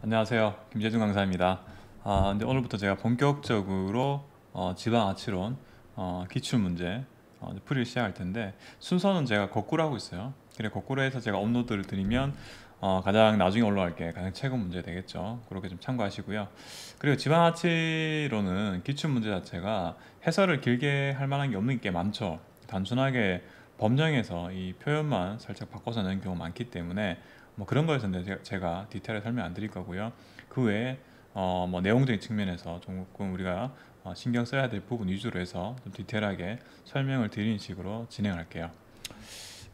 안녕하세요. 김재준 강사입니다. 근데 오늘부터 제가 본격적으로 지방아치론 기출문제 이제 풀이를 시작할 텐데 순서는 제가 거꾸로 하고 있어요. 그래 거꾸로 해서 제가 업로드를 드리면 가장 나중에 올라갈 게 가장 최근 문제 되겠죠. 그렇게 좀 참고하시고요. 그리고 지방아치론은 기출문제 자체가 해설을 길게 할 만한 게 없는 게 많죠. 단순하게 법령에서 이 표현만 살짝 바꿔서 내는 경우가 많기 때문에 뭐 그런 거에서는 제가 디테일하게 설명 안 드릴 거고요. 그 외에 뭐 내용적인 측면에서 조금 우리가 신경 써야 될 부분 위주로 해서 좀 디테일하게 설명을 드리는 식으로 진행할게요.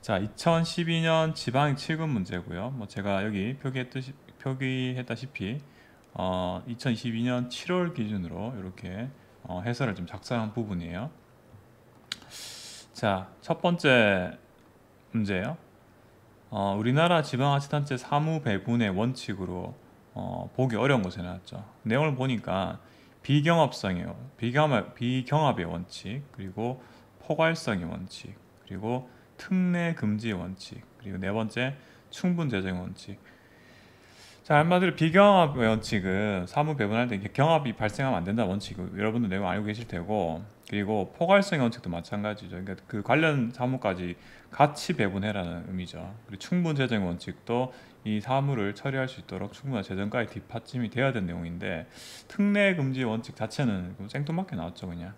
자, 2012년 지방 7급 문제고요. 뭐 제가 여기 표기했다시피 2022년 7월 기준으로 이렇게 해설을 좀 작성한 부분이에요. 자, 첫 번째 문제예요. 우리나라 지방자치단체 사무 배분의 원칙으로 보기 어려운 것에 나왔죠. 내용을 보니까 비경합의 원칙, 그리고 포괄성의 원칙, 그리고 특례 금지의 원칙, 그리고 네 번째 충분 재정의 원칙. 자, 한마디로 비경합의 원칙은 사무 배분할 때 경합이 발생하면 안 된다는 원칙이고 여러분도 내용 알고 계실 테고, 그리고 포괄성의 원칙도 마찬가지죠. 그러니까 그 관련 사무까지 같이 배분해라는 의미죠. 그리고 충분 재정 원칙도 이 사무를 처리할 수 있도록 충분한 재정까지 뒷받침이 돼야 되는 내용인데 특례 금지 원칙 자체는 생뚱맞게 나왔죠, 그냥.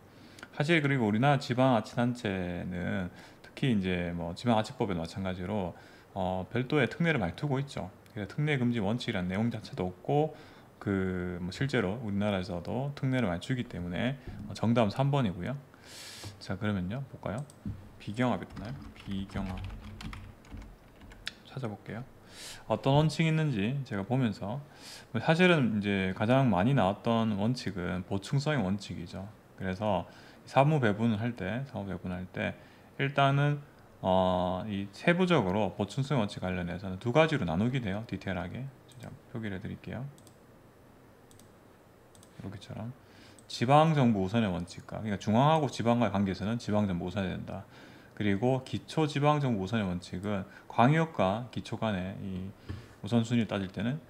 사실 그리고 우리나라 지방자치단체는 특히 이제 뭐 지방자치법에도 마찬가지로 별도의 특례를 많이 두고 있죠. 그래서 특례 금지 원칙이라는 내용 자체도 없고 그뭐 실제로 우리나라에서도 특례를 많이 주기 때문에 정답은 3번이고요. 자, 그러면요 볼까요? 비경합이었나요? 비경합 찾아볼게요. 어떤 원칙이 있는지 제가 보면서 사실은 이제 가장 많이 나왔던 원칙은 보충성의 원칙이죠. 그래서 사무 배분할 때 일단은 이 세부적으로 보충성 원칙 관련해서는 두 가지로 나누게 돼요. 디테일하게 제가 표기를 해드릴게요. 이렇게처럼 지방정부 우선의 원칙과, 그러니까 중앙하고 지방과의 관계에서는 지방정부 우선이 된다. 그리고 기초지방정부 우선의 원칙은 광역과 기초 간의 이 우선순위를 따질 때는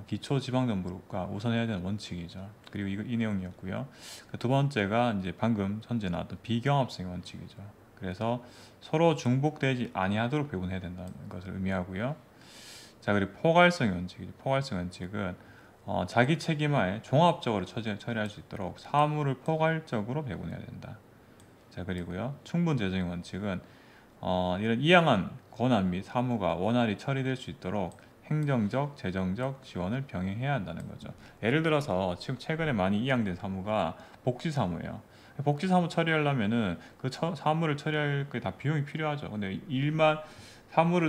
기초지방정부가 우선해야 되는 원칙이죠. 그리고 이 내용이었고요. 두 번째가 이제 방금 현재 나왔던 비경합성의 원칙이죠. 그래서 서로 중복되지 아니하도록 배분해야 된다는 것을 의미하고요. 자, 그리고 포괄성의 원칙이죠. 포괄성의 원칙은 자기 책임하에 종합적으로 처리할 수 있도록 사무를 포괄적으로 배분해야 된다. 자, 그리고요. 충분 재정의 원칙은 이런 이양한 권한 및 사무가 원활히 처리될 수 있도록 행정적, 재정적 지원을 병행해야 한다는 거죠. 예를 들어서 지금 최근에 많이 이양된 사무가 복지사무예요. 복지사무 처리하려면은 그 사무를 처리할 게 다 비용이 필요하죠. 근데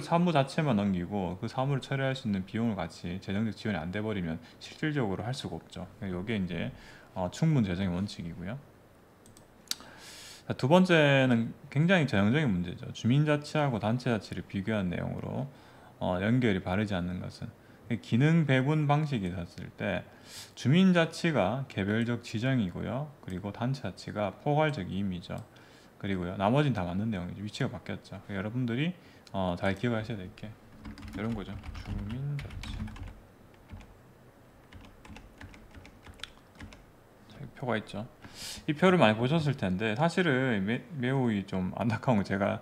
사무 자체만 넘기고 그 사무를 처리할 수 있는 비용을 같이 재정적 지원이 안 돼 버리면 실질적으로 할 수가 없죠. 이게 이제 충분 재정의 원칙이고요. 두 번째는 굉장히 전형적인 문제죠. 주민자치하고 단체자치를 비교한 내용으로 연결이 바르지 않는 것은 기능 배분 방식이 있었을 때 주민자치가 개별적 지정이고요. 그리고 단체자치가 포괄적 임의죠. 그리고요. 나머지는 다 맞는 내용이죠. 위치가 바뀌었죠. 여러분들이 잘 기억하셔야 될 게 이런 거죠. 주민자치. 표가 있죠. 이 표를 많이 보셨을 텐데 사실은 매우 좀 안타까운 거 제가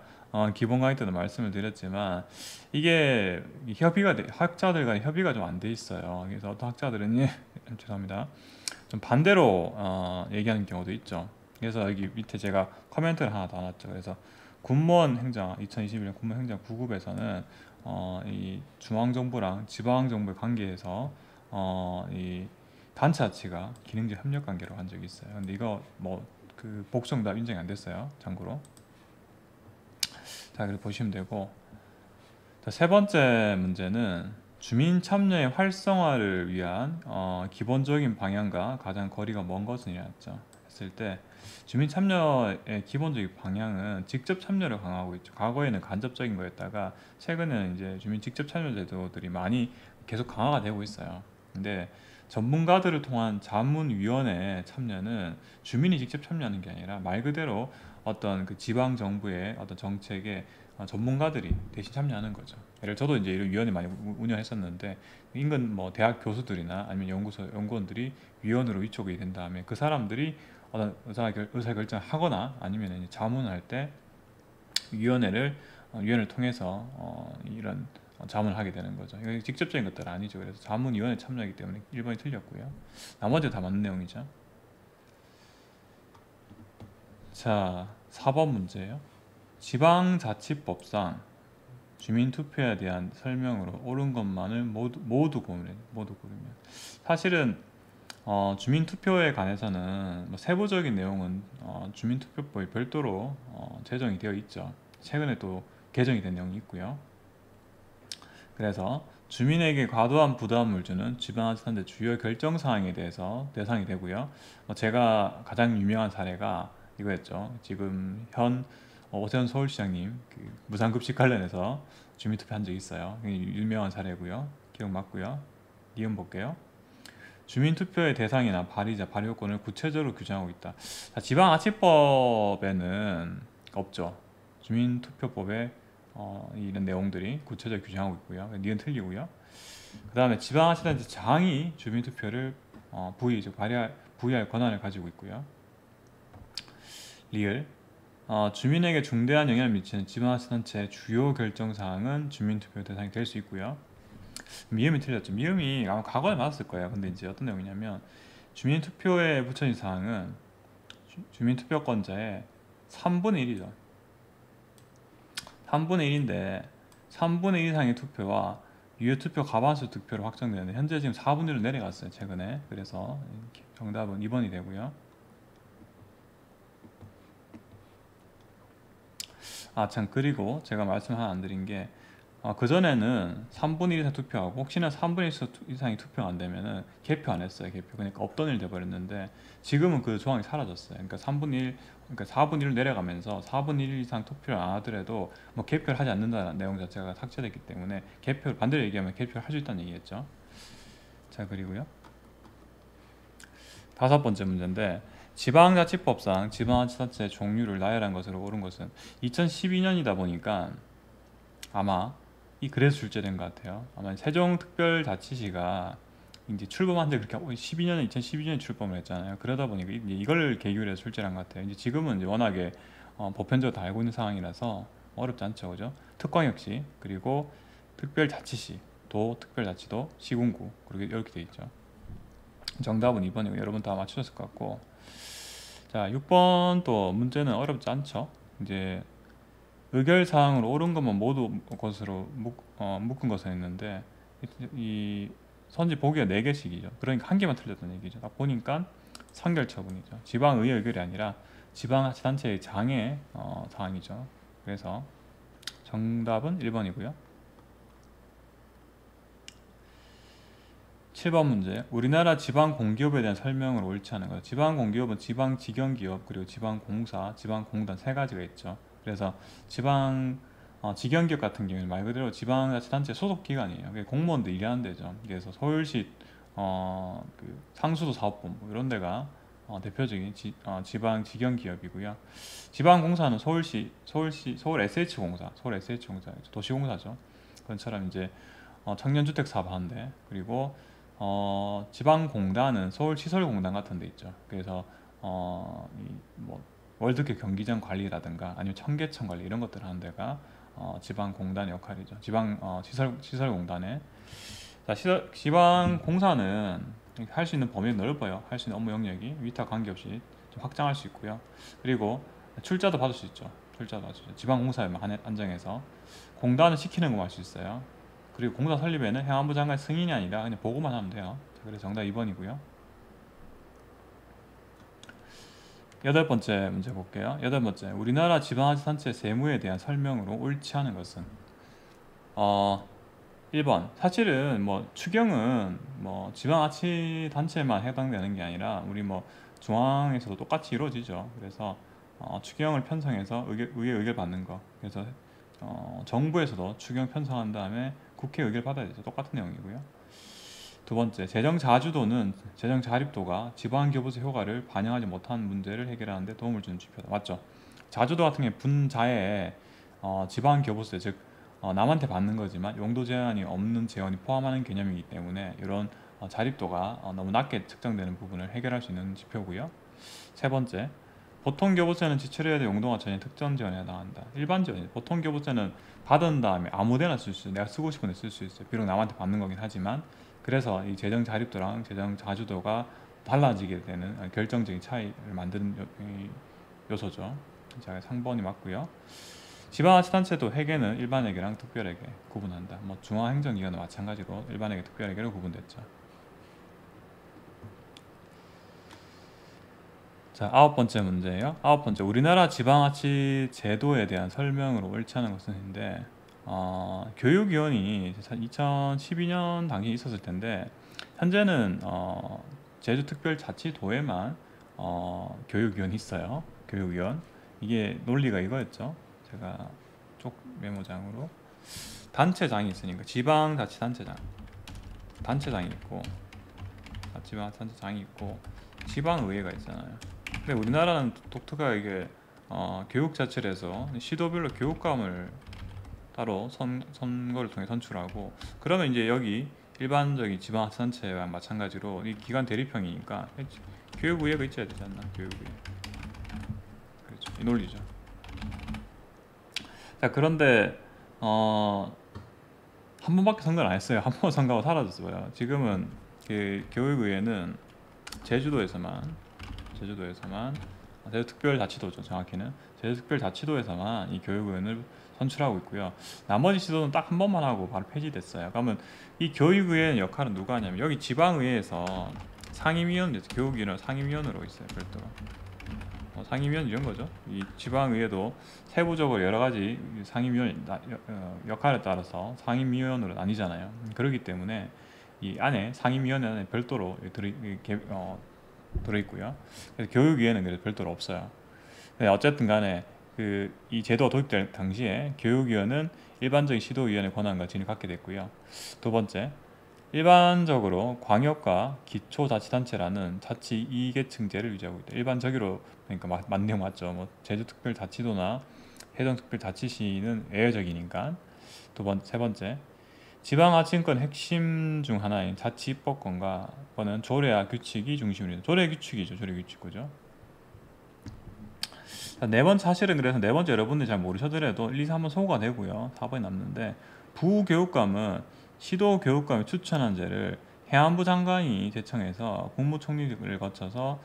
기본 강의 때도 말씀을 드렸지만 이게 학자들 간 협의가 좀 안 돼 있어요. 그래서 어떤 학자들은 죄송합니다. 좀 반대로 얘기하는 경우도 있죠. 그래서 여기 밑에 제가 코멘트를 하나 더 놨죠. 그래서 군무원 행정 2021년 군무원 행정 9급에서는 이 중앙정부랑 지방정부의 관계에서 이 단체 자치가 기능적 협력 관계로 한 적이 있어요. 근데 이거 뭐 그 복정답 인정이 안 됐어요. 참고로. 자, 그래서 보시면 되고. 자, 세 번째 문제는 주민 참여의 활성화를 위한 기본적인 방향과 가장 거리가 먼 것은 이랬죠. 했을 때 주민 참여의 기본적인 방향은 직접 참여를 강화하고 있죠. 과거에는 간접적인 거였다가 최근에는 이제 주민 직접 참여 제도들이 많이 계속 강화가 되고 있어요. 근데 전문가들을 통한 자문위원회 참여는 주민이 직접 참여하는 게 아니라 말 그대로 어떤 그 지방 정부의 어떤 정책에 전문가들이 대신 참여하는 거죠. 예를 저도 이제 이런 위원회 많이 운영했었는데 인근 뭐 대학 교수들이나 아니면 연구원들이 위원으로 위촉이 된 다음에 그 사람들이 어떤 의사결정을 하거나 아니면 이제 자문할 때 위원회를 통해서 이런 자문을 하게 되는 거죠. 이거 직접적인 것들은 아니죠. 그래서 자문위원회 참여하기 때문에 1번이 틀렸고요. 나머지 다 맞는 내용이죠. 자, 4번 문제예요. 지방자치법상 주민투표에 대한 설명으로 옳은 것만을 모두 고르면 사실은 주민투표에 관해서는 뭐 세부적인 내용은 주민투표법이 별도로 제정이 되어 있죠. 최근에 또 개정이 된 내용이 있고요. 그래서 주민에게 과도한 부담을 주는 지방자치단체 주요 결정사항에 대해서 대상이 되고요. 제가 가장 유명한 사례가 이거였죠. 지금 현 오세훈 서울시장님 그 무상급식 관련해서 주민투표 한 적이 있어요. 유명한 사례고요. 기억 맞고요. 니은 볼게요. 주민투표의 대상이나 발의자, 발효권을 구체적으로 규정하고 있다. 자, 지방자치법에는 없죠. 주민투표법에 이런 내용들이 구체적으로 규정하고 있고요. 니은 틀리고요. 그 다음에 지방자치단체 장이 주민투표를 부의할 권한을 가지고 있고요. 리을 주민에게 중대한 영향을 미치는 지방자치단체의 주요 결정사항은 주민투표 대상이 될 수 있고요. 미음이 틀렸죠. 미음이 아마 과거에 맞았을 거예요. 근데 이제 어떤 내용이냐면 주민투표에 붙여진 사항은 주민투표권자의 3분의 1이죠. 3분의 1인데 3분의 1 이상의 투표와 유효투표 과반수 득표로 확정되는데 현재 지금 4분의 1로 내려갔어요. 최근에. 그래서 정답은 2번이 되고요. 참, 그리고 제가 말씀 하나 안 드린 게 그전에는 3분의 1 이상 투표하고 혹시나 3분의 1 이상이 투표가 안 되면은 개표 안 했어요. 개표. 그러니까 없던 일 돼버렸는데 지금은 그 조항이 사라졌어요. 그러니까 3분의 1, 그러니까 4분의 1로 내려가면서 4분의 1 이상 투표를 안 하더라도 뭐 개표를 하지 않는다는 내용 자체가 삭제됐기 때문에 개표를 반대로 얘기하면 개표를 할 수 있다는 얘기겠죠. 자, 그리고요. 5번째 문제인데 지방자치법상 지방자치단체 종류를 나열한 것으로 옳은 것은 2012년이다 보니까 아마 그래서 출제된 것 같아요. 아마 세종특별자치시가 이제 출범한 지 그렇게 2012년에 출범을 했잖아요. 그러다 보니까 이제 이걸 계기로 해서 출제한 것 같아요. 이제 지금은 이제 워낙에 보편적으로 다 알고 있는 상황이라서 어렵지 않죠, 그죠? 특광역시 그리고 특별자치시, 특별자치도, 시군구 그렇게 이렇게 돼 있죠. 정답은 2번이고 여러분 다 맞추셨을 것 같고, 자 6번 또 문제는 어렵지 않죠. 이제 의결사항으로 옳은 것만 모두 것으로 묶은 것은 있는데 이 선지 보기가 4개씩이죠. 그러니까 한 개만 틀렸다는 얘기죠. 딱 보니까 선결처분이죠. 지방의회 의결이 아니라 지방자치단체의 장의 사항이죠. 그래서 정답은 1번이고요. 7번 문제. 우리나라 지방공기업에 대한 설명을 옳지 않은 거죠. 지방공기업은 지방직영기업, 그리고 지방공사, 지방공단 세 가지가 있죠. 그래서 직영기업 같은 경우는 말 그대로 지방자치단체 소속기관이에요. 공무원들 일하는 데죠. 그래서 서울시 그 상수도 사업본부 이런 데가 대표적인 지방 직영기업이고요. 지방공사는 서울 SH공사, 도시공사죠. 그런처럼 이제 청년주택 사업 하는데, 그리고 지방공단은 서울시설공단 같은 데 있죠. 그래서 뭐 월드컵 경기장 관리라든가 아니면 청계천 관리 이런 것들 하는 데가 지방공단의 역할이죠. 시설공단에. 자, 지방공사는 할 수 있는 범위가 넓어요. 할 수 있는 업무 영역이 위탁 관계없이 좀 확장할 수 있고요. 그리고 출자도 받을 수 있죠. 지방공사에 안정해서. 공단은 시키는 것만 할 수 있어요. 그리고 공사 설립에는 행안부 장관 승인이 아니라 그냥 보고만 하면 돼요. 자, 그래서 정답 2번이고요. 8번째 문제 볼게요. 8번째. 우리나라 지방자치단체 세무에 대한 설명으로 옳지 않은 것은 1번. 사실은 뭐 추경은 뭐 지방자치단체만 해당되는 게 아니라 우리 뭐 중앙에서도 똑같이 이루어지죠. 그래서 추경을 편성해서 의회 의결 받는 거. 그래서 정부에서도 추경 편성한 다음에 국회 의결 받아야 되죠. 똑같은 내용이고요. 2번째, 재정 자주도는 재정 자립도가 지방교부세 효과를 반영하지 못한 문제를 해결하는 데 도움을 주는 지표다. 맞죠? 자주도 같은 게 분자에 지방교부세, 즉 남한테 받는 거지만 용도 제한이 없는 재원이 포함하는 개념이기 때문에 이런 자립도가 너무 낮게 측정되는 부분을 해결할 수 있는 지표고요. 세 번째, 보통 교부세는 지출해야 될 용도가 전혀 특정 지원에 해당한다. 일반 지원, 보통 교부세는 받은 다음에 아무데나 쓸 수 있어요. 내가 쓰고 싶은 데 쓸 수 있어요. 비록 남한테 받는 거긴 하지만, 그래서 이 재정 자립도랑 재정 자주도가 달라지게 되는 결정적인 차이를 만드는 요소죠. 자, 3번이 맞고요. 지방자치단체도 회계는 일반회계랑 특별회계 구분한다. 뭐 중앙행정기관도 마찬가지로 일반회계, 특별회계로 구분됐죠. 자, 9번째 문제예요. 9번째, 우리나라 지방자치 제도에 대한 설명으로 옳지 않은 것은인데, 교육위원이 2012년 당시에 있었을 텐데, 현재는 제주특별자치도에만 교육위원이 있어요. 교육위원. 이게 논리가 이거였죠. 제가 쪽 메모장으로 단체장이 있으니까 지방자치단체장, 단체장이 있고, 지방자치단체장이 있고, 지방의회가 있잖아요. 근데 우리나라는 독특하게 이게 교육자치를 해서 시도별로 교육감을 따로 선거를 통해 선출하고, 그러면 이제 여기 일반적인 지방자치단체와 마찬가지로 이 기관 대립형이니까 교육의회가 있어야 되지 않나? 교육의회. 그렇죠. 이 논리죠. 자, 그런데 한 번밖에 선거를 안 했어요. 한 번 선거하고 사라졌어요. 지금은 그 교육의회는 제주도에서만 제주특별자치도죠. 정확히는 제주특별자치도에서만 이 교육의원을 선출하고 있고요. 나머지 시도는 딱 한 번만 하고 바로 폐지됐어요. 그러면 이 교육의회 역할은 누가 하냐면, 여기 지방의회에서 상임위원, 교육위원은 상임위원으로 있어요. 별도로 상임위원 이런 거죠. 이 지방의회도 세부적으로 여러 가지 상임위원 역할에 따라서 상임위원으로 나뉘잖아요. 그렇기 때문에 이 안에 상임위원회 안에 별도로 들어있고요. 그래서 교육위원회는 그래서 별도로 없어요. 어쨌든 간에 이 제도가 도입될 당시에 교육위원은 일반적인 시도위원회 권한과 직을 갖게 됐고요. 두 번째, 일반적으로 광역과 기초자치단체라는 자치 이계층제를 유지하고 있다. 일반적으로, 그러니까 맞네요, 맞죠. 뭐 제주특별자치도나 해동특별자치시는 예외적이니까. 세 번째, 지방자치권 핵심 중 하나인 자치입법권과 권은 조례와 규칙이 중심입니다. 조례 규칙이죠. 조례 규칙이죠. 네 번째 사실은, 그래서 네 번째 여러분들이 잘 모르셔더라도 1, 2, 3번 소거가 되고요. 4번이 남는데, 부교육감은 시도교육감이 추천한 제를 해안부 장관이 제청해서 국무총리를 거쳐서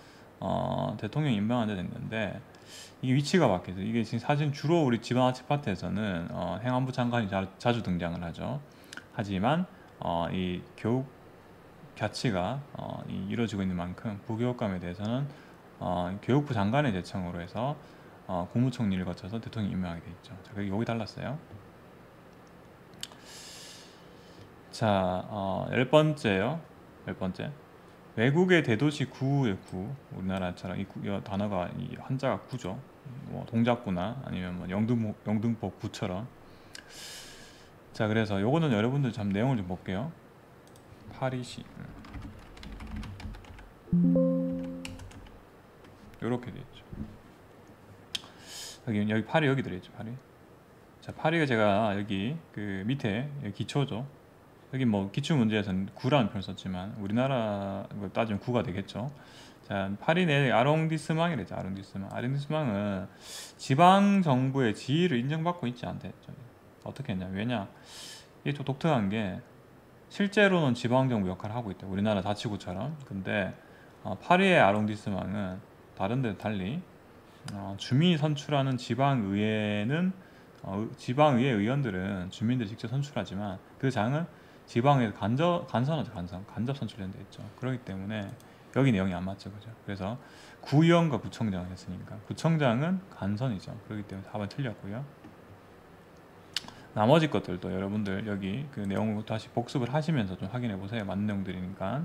대통령이 임명한 데 됐는데, 이게 위치가 바뀌어서 이게 지금 사실 주로 우리 지방자치 파트에서는 행안부 장관이 자주 등장을 하죠. 하지만 이 교육 가치가 이루어지고 있는 만큼 부교육감에 대해서는 교육부 장관의 제청으로 해서 국무총리를 거쳐서 대통령이 임명하게 돼 있죠. 자, 여기 달랐어요. 자, 10번째요. 10번째. 외국의 대도시 구의 구, 우리나라처럼 이 단어가 이 한자가 구죠. 뭐 동작구나 아니면 뭐 영등포 구처럼. 자, 그래서 요거는 여러분들 참 내용을 좀 볼게요. 파리시 요렇게 돼 있죠. 여기 파리 여기 들어있죠. 파리. 자, 파리가 제가 여기 그 밑에 여기 기초죠. 여기 뭐 기출 문제에서는 구라는 표현을 썼지만 우리나라 거 따지면 구가 되겠죠. 자, 파리 내 아롱디스망이랬죠. 아롱디스망은 지방 정부의 지위를 인정받고 있지 않댔죠. 어떻게 했냐? 왜냐? 이게 좀 독특한 게, 실제로는 지방 정부 역할을 하고 있다. 우리나라 자치구처럼. 근데 파리의 아롱디스망은 다른 데 달리 주민이 선출하는 지방의회는 지방의회 의원들은 주민들이 직접 선출하지만 그 장은 지방에서 간접 선출된 데 있죠. 그렇기 때문에 여기 내용이 안 맞죠, 그죠? 그래서 구의원과 구청장을 했으니까 구청장은 간선이죠. 그렇기 때문에 4번 틀렸고요. 나머지 것들도 여러분들 여기 그 내용을 다시 복습을 하시면서 좀 확인해 보세요. 맞는 내용들이니까.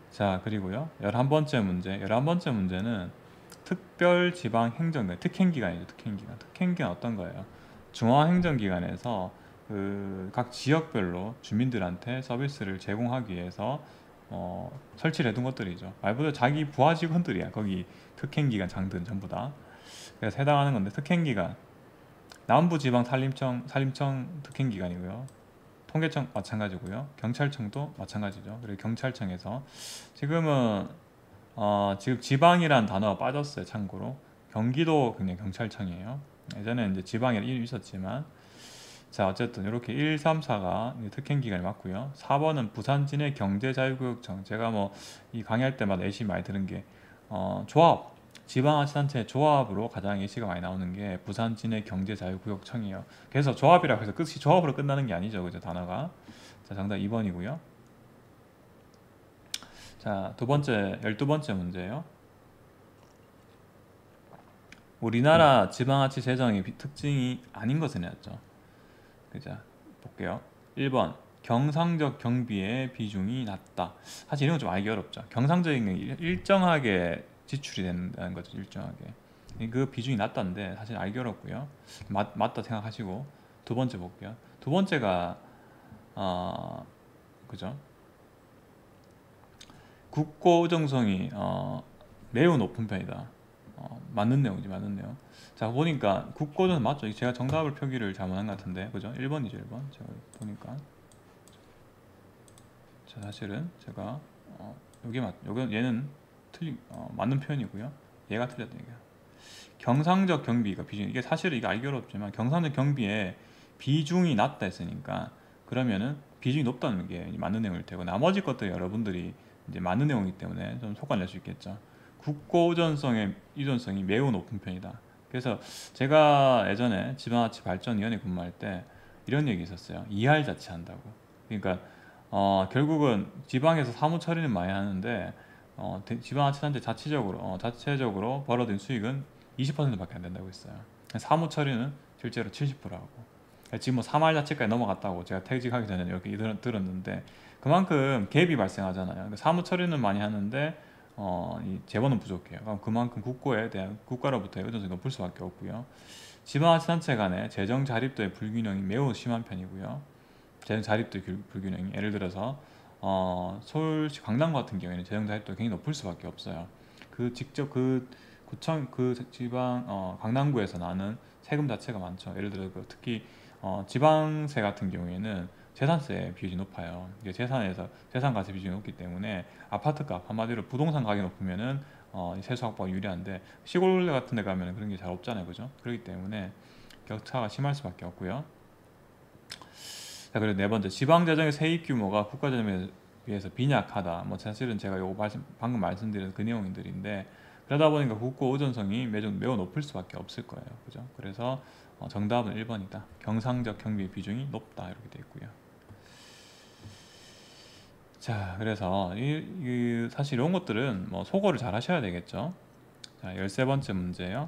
자, 그리고요 11번째 문제는 특별지방행정기관, 특행기관이죠. 특행기관 어떤 거예요? 중앙행정기관에서 각 지역별로 주민들한테 서비스를 제공하기 위해서 설치를 해둔 것들이죠. 말보다 자기 부하 직원들이야. 거기 특행기관 장들은 전부 다. 그래서 해당하는 건데, 특행기관 남부지방 산림청 특행기관이고요. 통계청 마찬가지고요. 경찰청도 마찬가지죠. 그리고 경찰청에서 지금은 지금 지방이란 단어가 빠졌어요. 참고로 경기도 그냥 경찰청이에요. 예전에는 이제 지방이라는 이름이 있었지만 자 어쨌든 이렇게 1, 3, 4가 특행기관이 맞고요. 4번은 부산진해 경제자유구역청. 제가 뭐 이 강의할 때마다 예시 많이 들은 게 조합 지방자치단체 조합으로 가장 예시가 많이 나오는 게 부산진해 경제자유구역청이에요. 그래서 조합이라고 해서 끝이 조합으로 끝나는 게 아니죠. 그죠? 단어가. 자 정답 2번이고요. 자 두 번째 12번째 문제예요. 우리나라 지방자치 재정의 특징이 아닌 것은 해야죠. 그죠? 볼게요. 1번 경상적 경비의 비중이 낮다. 사실 이런 건 좀 알기 어렵죠. 경상적인 게 일정하게 지출이 된다는 거죠. 일정하게. 그 비중이 낮다는데 사실 알기 어렵고요. 맞다 생각하시고 두 번째 볼게요. 두 번째가 그죠? 국고 의존성이 매우 높은 편이다. 맞는 내용이지, 맞는 내용. 자 보니까 국고는 맞죠. 제가 정답을 표기를 잘못한 것 같은데 그죠? 1번이죠 1번. 제가 보니까 자 사실은 제가 얘는 맞는 표현이고요. 얘가 틀렸다 이게. 경상적 경비가 비중 이게 사실은 이게 알기 어렵지만 경상적 경비의 비중이 낮다 했으니까 그러면은 비중이 높다는 게 맞는 내용일 테고 나머지 것들 여러분들이 이제 맞는 내용이기 때문에 좀 속아낼 수 있겠죠. 국고 의존성이 매우 높은 편이다. 그래서 제가 예전에 지방자치 발전위원회 근무할 때 이런 얘기 있었어요. 이할 자치한다고. 그러니까 결국은 지방에서 사무 처리는 많이 하는데 지방자치단체 자체적으로 벌어들인 수익은 20%밖에 안 된다고 했어요. 사무 처리는 실제로 70%하고 지금 뭐 3할 자치까지 넘어갔다고 제가 퇴직하기 전에 이렇게 들었는데 그만큼 갭이 발생하잖아요. 그러니까 사무 처리는 많이 하는데 이 재원은 부족해요. 그럼 그만큼 국고에 대한 국가로부터의 의존성이 높을 수밖에 없고요. 지방자치단체 간의 재정 자립도의 불균형이 매우 심한 편이고요. 재정 자립도 불균형이 예를 들어서 서울시 강남 같은 경우에는 재정 자립도가 굉장히 높을 수밖에 없어요. 직접 구청 지방 강남구에서 나는 세금 자체가 많죠. 예를 들어 특히 지방세 같은 경우에는 재산세 비율이 높아요. 이게 재산가세 비율이 높기 때문에 아파트값 한마디로 부동산 가격이 높으면은 세수 확보가 유리한데 시골 같은 데 가면 그런 게 잘 없잖아요. 그죠? 그렇기 때문에 격차가 심할 수밖에 없고요. 자, 그리고 네 번째, 지방 재정의 세입 규모가 국가 재정에 비해서 빈약하다. 뭐 사실은 제가 방금 말씀드린 그 내용들인데 그러다 보니까 국고 의존성이 매우 높을 수밖에 없을 거예요. 그죠? 그래서 정답은 1번이다. 경상적 경비의 비중이 높다 이렇게 되어 있고요. 자, 그래서 사실 이런 것들은 뭐 소거를 잘 하셔야 되겠죠. 자, 13번째 문제예요.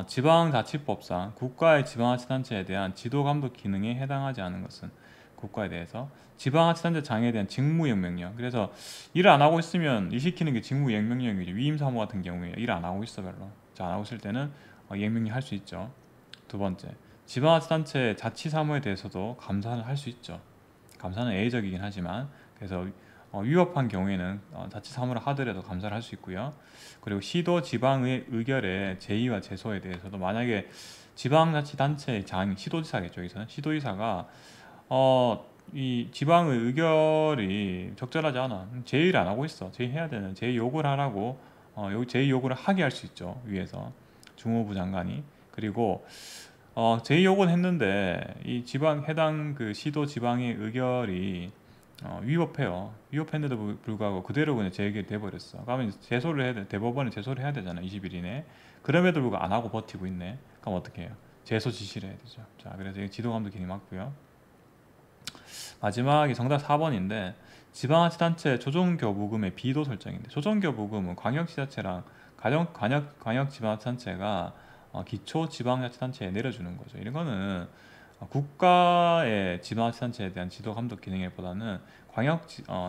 지방자치법상 국가의 지방자치단체에 대한 지도감독 기능에 해당하지 않은 것은 국가에 대해서 지방자치단체 장에 대한 직무이행명령. 그래서 일을 안 하고 있으면 일 시키는 게 직무이행명령이죠. 위임사무 같은 경우에 일 안 하고 있어 별로. 자, 안 하고 있을 때는 이행명령 할 수 있죠. 두 번째, 지방자치단체 자치사무에 대해서도 감사를 할 수 있죠. 감사는 예외적이긴 하지만 그래서 위법한 경우에는 자치사무를 하더라도 감사를 할 수 있고요. 그리고 시도 지방의 의결의 제의와 제소에 대해서도 만약에 지방자치단체의 시도지사겠죠. 여기서는 시도지사가 이 지방의 의결이 적절하지 않아. 제의를 안 하고 있어. 제의해야 되는 제의 요구를 하라고 제의 요구를 하게 할 수 있죠. 위에서 중후부 장관이. 그리고 제의 요구는 했는데 이 해당 그 시도 지방의 의결이 위법해요. 위법했는데도 불구하고 그대로 그냥 재의결이 돼버렸어. 그러면 대법원에 제소를 해야 되잖아. 20일 이내. 그럼에도 불구하고 안 하고 버티고 있네. 그럼 어떻게 해요? 제소 지시를 해야 되죠. 자, 그래서 이게 지도감독 기능이 맞고요. 마지막이 정답 4번인데 지방자치단체 조정교부금의 비도 설정인데 조정교부금은 광역지자체랑 광역지방자치단체가 기초지방자치단체에 내려주는 거죠. 이런 거는 국가의 지방자치단체에 대한 지도감독 기능보다는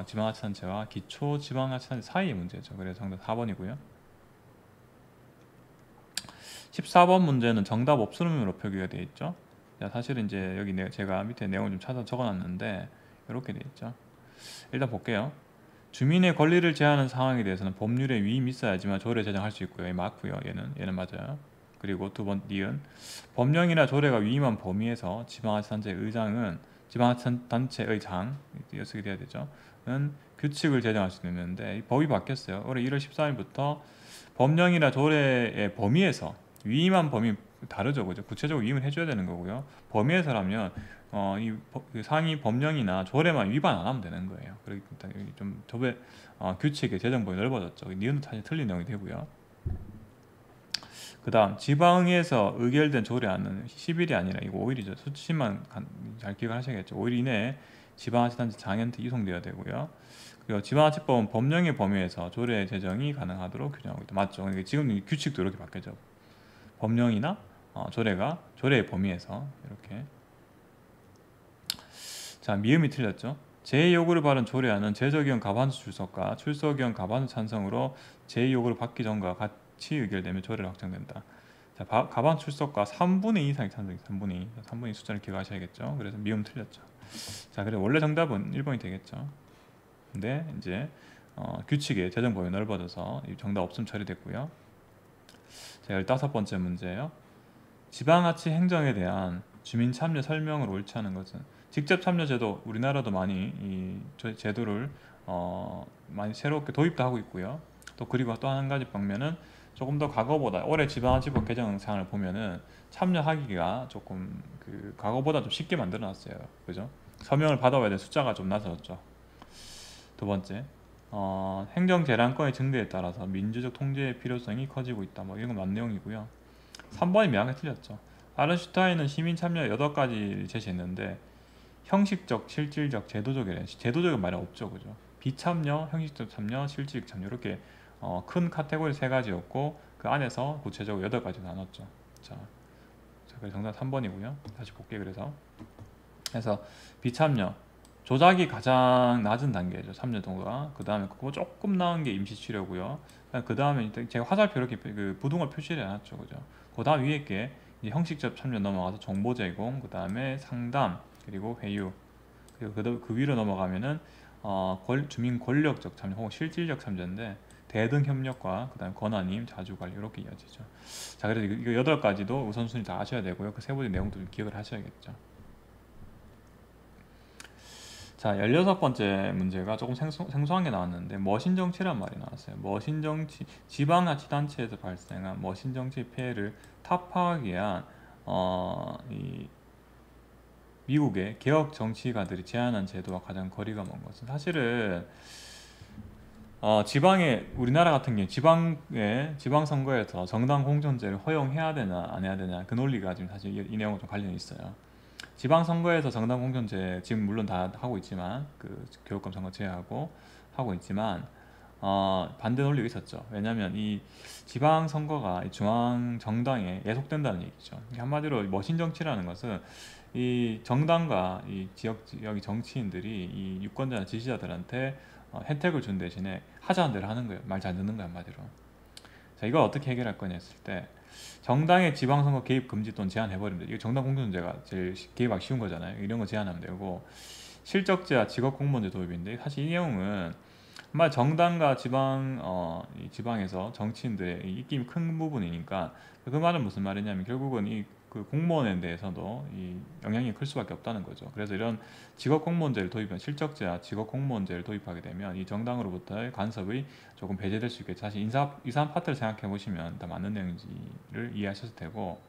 지방자치단체와 기초지방자치단체 사이의 문제죠. 그래서 정답 4번이고요. 14번 문제는 정답 없음으로 표기가 되어 있죠. 사실은 이제 여기 제가 밑에 내용을 좀 찾아 적어놨는데 이렇게 되어 있죠. 일단 볼게요. 주민의 권리를 제한하는 상황에 대해서는 법률에 위임이 있어야지만 조례 제정할 수 있고요. 맞고요. 얘는 맞아요. 그리고 두 번 니은 법령이나 조례가 위임한 범위에서 지방자치단체 의장은 지방자치단체의 장 이렇게 돼야 되죠. 는 규칙을 제정할 수 있는데 이 법이 바뀌었어요. 올해 1월 14일부터 법령이나 조례의 범위에서 위임한 범위 다르죠, 그죠? 구체적으로 위임을 해줘야 되는 거고요. 범위에서라면 그 상위 법령이나 조례만 위반 안 하면 되는 거예요. 그렇기 때문에 좀 법의 규칙의 제정 범위 넓어졌죠. 니은도 사실 틀린 내용이 되고요. 그 다음 지방에서 의결된 조례안은 10일이 아니라 이거 5일이죠. 수치만 잘 기억하셔야겠죠. 5일 이내에 지방자치단체 장한테 이송되어야 되고요. 그리고 지방자치법은 법령의 범위에서 조례 제정이 가능하도록 규정하고 있다. 맞죠? 그러니까 지금 규칙도 이렇게 바뀌죠. 법령이나 조례가 조례의 범위에서 이렇게. 자, 미음이 틀렸죠. 제 요구를 받은 조례안은 제적의원 과반수 출석과 출석의원 과반수 찬성으로 제 요구를 받기 전과 같이 의결되면 조례로 확정된다. 자, 과반수 출석과 3분의 2 이상이 찬성이 3분의 2 숫자를 기억하셔야겠죠. 그래서 미음 틀렸죠. 자, 그래서 원래 정답은 1번이 되겠죠. 근데 이제 규칙의 제정 범위 넓어져서 정답 없음 처리됐고요. 자, 15번째 문제예요. 지방자치 행정에 대한 주민 참여 설명을 옳지 않은 것은 직접 참여 제도 우리나라도 많이 이 제도를 많이 새롭게 도입도 하고 있고요. 또 그리고 또 한 가지 방면은 조금 더 과거보다 올해 지방자치법 개정 사항을 보면은 참여하기가 조금 그 과거보다 좀 쉽게 만들어놨어요. 그죠? 서명을 받아와야 될 숫자가 좀 낮아졌죠. 두 번째, 행정 재량권의 증대에 따라서 민주적 통제의 필요성이 커지고 있다. 뭐 이런 건 맞는 내용이고요. 3번이 명확히 틀렸죠. 아른슈타인은 시민 참여 8가지를 제시했는데 형식적, 실질적, 제도적이래. 제도적인 말이 없죠, 그죠? 비참여, 형식적 참여, 실질적 참여 이렇게 큰 카테고리 3가지였고 그 안에서 구체적으로 8가지 나눴죠. 자, 그래서 정답 3번이고요. 다시 볼게요. 그래서 비참여 조작이 가장 낮은 단계죠. 참여도가. 그 다음에 그거 조금 나은 게 임시치료고요. 그 다음에 제가 화살표 이렇게 그 부등호 표시를 해놨죠, 그죠? 그 다음 위에 게 이제 형식적 참여 넘어가서 정보 제공, 그 다음에 상담, 그리고 회유, 그리고 그 위로 넘어가면은 주민 권력적 참여 혹은 실질적 참여인데 대등 협력과 그 다음에 권한임, 자주관리 이렇게 이어지죠. 자, 그래서 이거 8가지도 우선순위 다 아셔야 되고요. 그 세 번째 내용도 좀 기억을 하셔야겠죠. 자, 16번째 문제가 조금 생소한 게 나왔는데 머신정치란 말이 나왔어요. 머신정치, 지방자치단체에서 발생한 머신정치 피해를 타파하기 위한 이 미국의 개혁 정치가들이 제안한 제도와 가장 거리가 먼 것은 사실은 지방에 우리나라 같은 경우 지방선거에서 정당 공천제를 허용해야 되나 안 해야 되나 그 논리가 지금 사실 이 내용과 좀 관련이 있어요. 지방선거에서 정당 공천제 지금 물론 다 하고 있지만 그 교육감 선거 제외하고 하고 있지만 반대 논리가 있었죠. 왜냐하면 이 지방선거가 중앙 정당에 예속된다는 얘기죠. 한마디로 머신 정치라는 것은 이 정당과 이 지역의 정치인들이 이 유권자나 지지자들한테 혜택을 준 대신에 하자는 대로 하는 거예요. 말 잘 듣는 거야, 한마디로. 자, 이걸 어떻게 해결할 거냐 했을 때 정당의 지방선거 개입 금지 또는 제한해버리면 돼요. 이거 정당 공천제가 제일 개입하기 쉬운 거잖아요. 이런 거 제한하면 되고 실적제와 직업공무원제 도입인데 사실 이 내용은 정말 정당과 지방에서 정치인들의 입김이 큰 부분이니까 그 말은 무슨 말이냐면 결국은 그 공무원에 대해서도 이 영향이 클 수밖에 없다는 거죠. 그래서 이런 직업공무원제를 도입한 실적제와 직업공무원제를 도입하게 되면 이 정당으로부터의 간섭이 조금 배제될 수 있겠죠. 사실 이산 파트를 생각해 보시면 다 맞는 내용인지를 이해하셔도 되고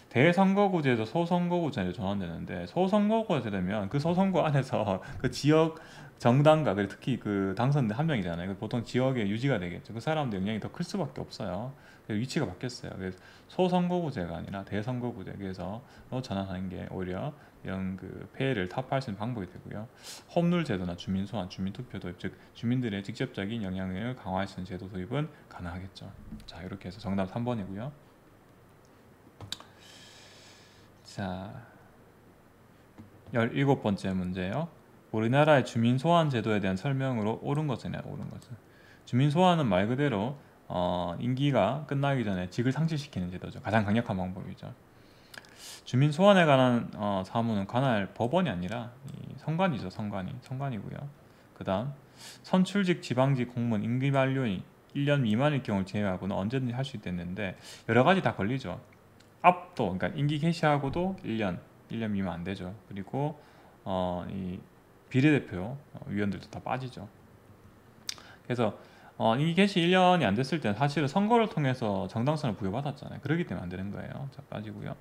대선거구제에서 소선거구제로 전환되는데 소선거구제 되면 그 소선거 안에서 그 지역 정당과 특히 그 당선된 한 명이잖아요. 보통 지역에 유지가 되겠죠. 그 사람도 영향이 더 클 수밖에 없어요. 위치가 바뀌었어요. 그래서 소선거구제가 아니라 대선거구제. 그래서 전환하는 게 오히려 이런 그 폐해를 타파할 수 있는 방법이 되고요. 홈룰 제도나 주민 소환, 주민 투표 도입, 즉 주민들의 직접적인 영향을 강화할 수 있는 제도 도입은 가능하겠죠. 자, 이렇게 해서 정답 3번이고요. 자, 17번째 문제요. 우리나라의 주민 소환 제도에 대한 설명으로 옳은 것이냐, 옳은 것은. 주민 소환은 말 그대로 임기가 끝나기 전에 직을 상실시키는 제도죠. 가장 강력한 방법이죠. 주민 소환에 관한 사무는 관할 법원이 아니라 성관이죠. 성관이고요. 그 다음 선출직 지방직 공무원 임기 만료인 1년 미만일 경우를 제외하고는 언제든지 할 수 있댔는데 여러 가지 다 걸리죠. 앞도 그러니까 임기 개시하고도 1년 미만 안 되죠. 그리고 이 비례대표 위원들도 다 빠지죠. 그래서 임기 개시 1년이 안 됐을 때는 사실은 선거를 통해서 정당성을 부여받았잖아요. 그렇기 때문에 안 되는 거예요. 자, 빠지고요.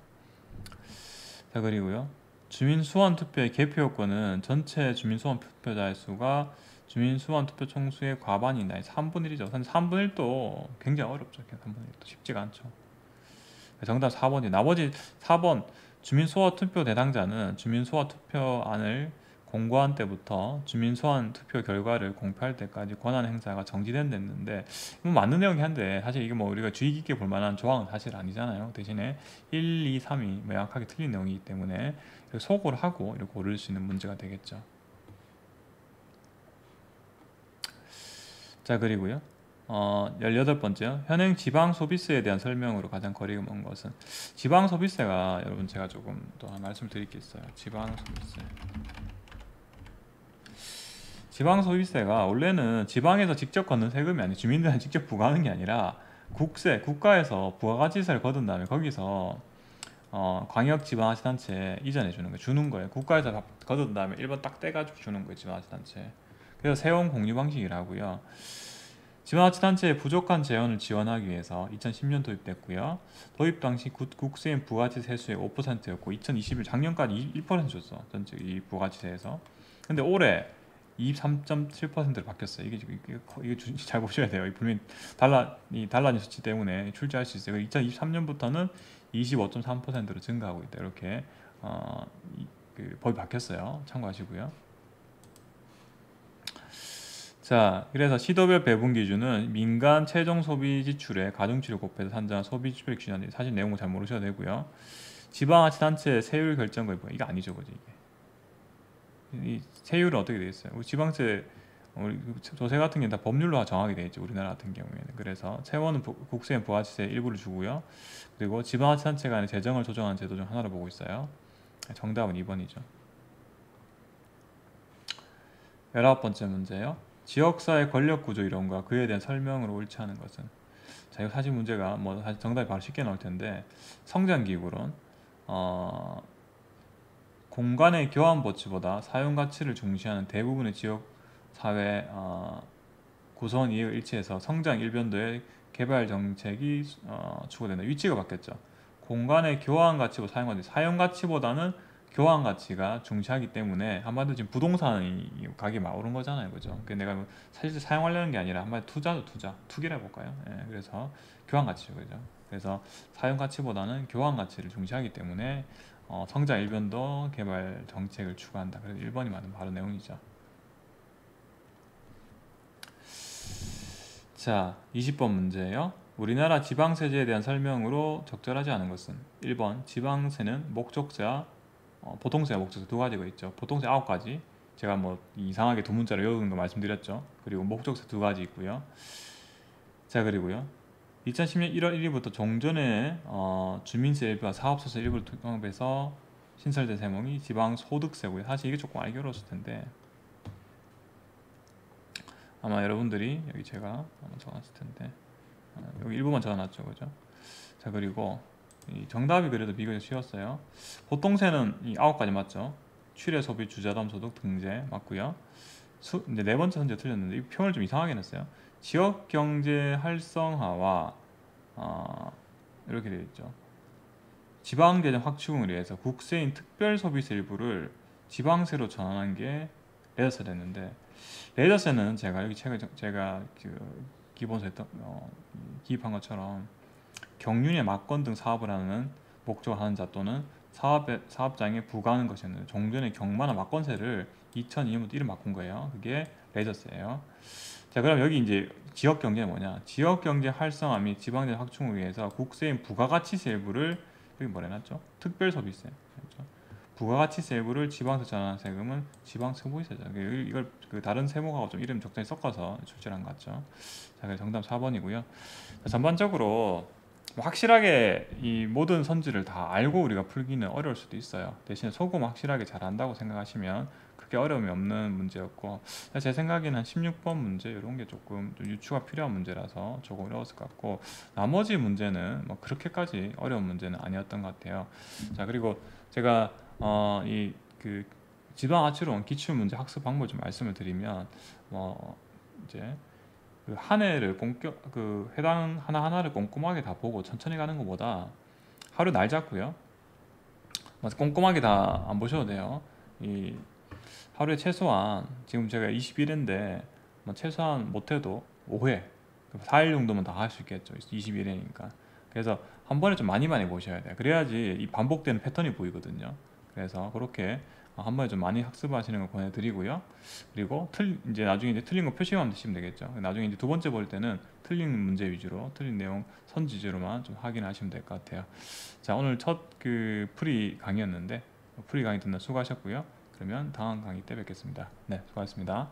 자, 그리고요. 주민수원 투표의 개표 요건은 전체 주민수원 투표자의 수가 주민수원 투표 총수의 과반이 나이 3분의 1이죠. 근데 3분의 1도 굉장히 어렵죠. 3분의 1도 쉽지가 않죠. 정답 4번이 나머지 4번 주민소환 투표 대상자는 주민소환 투표안을 공고한 때부터 주민소환 투표 결과를 공표할 때까지 권한 행사가 정지된 됐는데 뭐 맞는 내용이 한데 사실 이게 뭐 우리가 주의 깊게 볼 만한 조항은 사실 아니잖아요. 대신에 1, 2, 3이 명확하게 틀린 내용이기 때문에 소고를 하고 이렇게 고를 수 있는 문제가 되겠죠. 자, 그리고요. 18번째요. 현행 지방 소비세에 대한 설명으로 가장 거리가 먼 것은 지방 소비세가 여러분 제가 조금 더 말씀을 드릴 게 있어요. 지방 소비세. 지방 소비세가 원래는 지방에서 직접 걷는 세금이 아니고 주민들한테 직접 부과하는 게 아니라 국세, 국가에서 부가가치세를 거둔 다음에 거기서 광역지방자치단체에 이전해 주는 거예요. 주는 거예요. 국가에서 거둔 다음에 1번 딱 떼가지고 주는 거예요. 지방자치단체. 그래서 세원 공유 방식이라고요. 지방자치단체의 부족한 재원을 지원하기 위해서 2010년 도입됐고요. 도입 당시 국세인 부가가치 세수의 5%였고 2021 작년까지 1% 줬어. 전체 이 부가가치세에서. 근데 올해 23.7%로 바뀌었어요. 이게 잘 보셔야 돼요. 분명히 달라진 수치 때문에 출제할 수 있어요. 2023년부터는 25.3%로 증가하고 있다. 이렇게 법이 바뀌었어요. 참고하시고요. 자, 그래서 시도별 배분 기준은 민간 최종 소비 지출에 가중치를 곱해서 산정한 소비 지출 기준인데 사실 내용을 잘 모르셔도 되고요. 지방자치단체 세율 결정거의 이게 아니죠, 그지 이게. 이 세율은 어떻게 되어 있어요? 우리 지방세, 우리 조세 같은 게 다 법률로 정하게 되어 있죠, 우리나라 같은 경우에는. 그래서 세원은 국세엔 부가가치세 일부를 주고요. 그리고 지방자치단체 간의 재정을 조정하는 제도 중 하나로 보고 있어요. 정답은 2번이죠. 19번째 문제요. 지역사회 권력구조 이론과 그에 대한 설명으로 옳지 않은 것은. 자, 이거 사실 문제가 뭐 사실 정답이 바로 쉽게 나올 텐데 성장기구론 공간의 교환 가치보다 사용 가치를 중시하는 대부분의 지역 사회 구성원 이해가 일치해서 성장 일변도의 개발 정책이 추구된다. 위치가 바뀌었죠. 공간의 교환 가치보다 사용 가치보다는 교환 가치가 중시하기 때문에 한마디로 지금 부동산이 가격이 막 오른 거잖아요, 그죠? 그 내가 사실 사용하려는 게 아니라 한마디로 투기라 볼까요? 예, 그래서 교환 가치죠, 그죠? 그래서 사용 가치보다는 교환 가치를 중시하기 때문에 성장 일변도 개발 정책을 추구한다. 그래서 1번이 맞는 바로 내용이죠. 자, 20번 문제예요. 우리나라 지방세제에 대한 설명으로 적절하지 않은 것은 1번 지방세는 목적세와 보통세와 목적세 두 가지가 있죠. 보통세 9가지. 제가 뭐 이상하게 두 문자로 외우는 거 말씀드렸죠. 그리고 목적세 두 가지 있고요. 자, 그리고요. 2010년 1월 1일부터 종전에 주민세 일부와 사업소세 일부를 통합해서 신설된 세목이 지방소득세고요. 사실 이게 조금 알기 어려웠을 텐데 아마 여러분들이 여기 제가 아마 적어놨을 텐데 여기 일부만 적어놨죠, 그죠? 자, 그리고 이 정답이 그래도 비교적 쉬웠어요. 보통세는 이 9가지 맞죠? 출외 소비 주자담 소득 등재 맞고요. 근데 네 번째 선제 틀렸는데 이 표현을 좀 이상하게 냈어요. 지역 경제 활성화와 이렇게 되어 있죠. 지방 재정 확충을 위해서 국세인 특별 소비세 일부를 지방세로 전환한 게 레저세됐는데 레저세는 제가 여기 책을 제가 기본서 기입한 것처럼 경륜의 막건 등 사업을 하는 목적을 하는 자 또는 사업장에 부과하는 것이었는데 종전의 경마나 막건세를 2002년부터 이름 바꾼 거예요. 그게 레저세예요. 자, 그럼 여기 이제 지역 경제는 뭐냐? 지역 경제 활성화 및 지방재 확충을 위해서 국세인 부가가치세 일부를 여기 뭐라 해놨죠? 특별소비세. 그렇죠? 부가가치세 일부를 지방세 전환한 세금은 지방소비세죠. 이걸 다른 세목하고 좀 이름 적절히 섞어서 출제한 것 같죠. 자, 그래서 정답 4번이고요. 자, 전반적으로 확실하게 이 모든 선지를 다 알고 우리가 풀기는 어려울 수도 있어요. 대신에 소금 확실하게 잘 안다고 생각하시면 크게 어려움이 없는 문제였고, 제 생각에는 한 16번 문제 이런 게 조금 좀 유추가 필요한 문제라서 조금 어려웠을 것 같고, 나머지 문제는 뭐 그렇게까지 어려운 문제는 아니었던 것 같아요. 자, 그리고 제가 이 그 지방아치론 기출문제 학습 방법 좀 말씀을 드리면, 이제 그 한 해를 해당 하나하나를 꼼꼼하게 다 보고 천천히 가는 것보다 하루 날 잡고요, 꼼꼼하게 다 안 보셔도 돼요. 이 하루에 최소한, 지금 제가 21회인데 최소한 못해도 5회, 4일 정도면 다 할 수 있겠죠. 21회니까. 그래서 한 번에 좀 많이 보셔야 돼요. 그래야지 이 반복되는 패턴이 보이거든요. 그래서 그렇게 한 번에 좀 많이 학습하시는 걸 권해드리고요. 그리고 이제 나중에 이제 틀린 거 표시만 드시면 되겠죠. 나중에 이제 두 번째 볼 때는 틀린 문제 위주로, 틀린 내용 선지 위주로만 좀 확인하시면 될 것 같아요. 자, 오늘 첫 프리 강의였는데, 프리 강의 듣는 수고하셨고요. 그러면 다음 강의 때 뵙겠습니다. 네, 수고하셨습니다.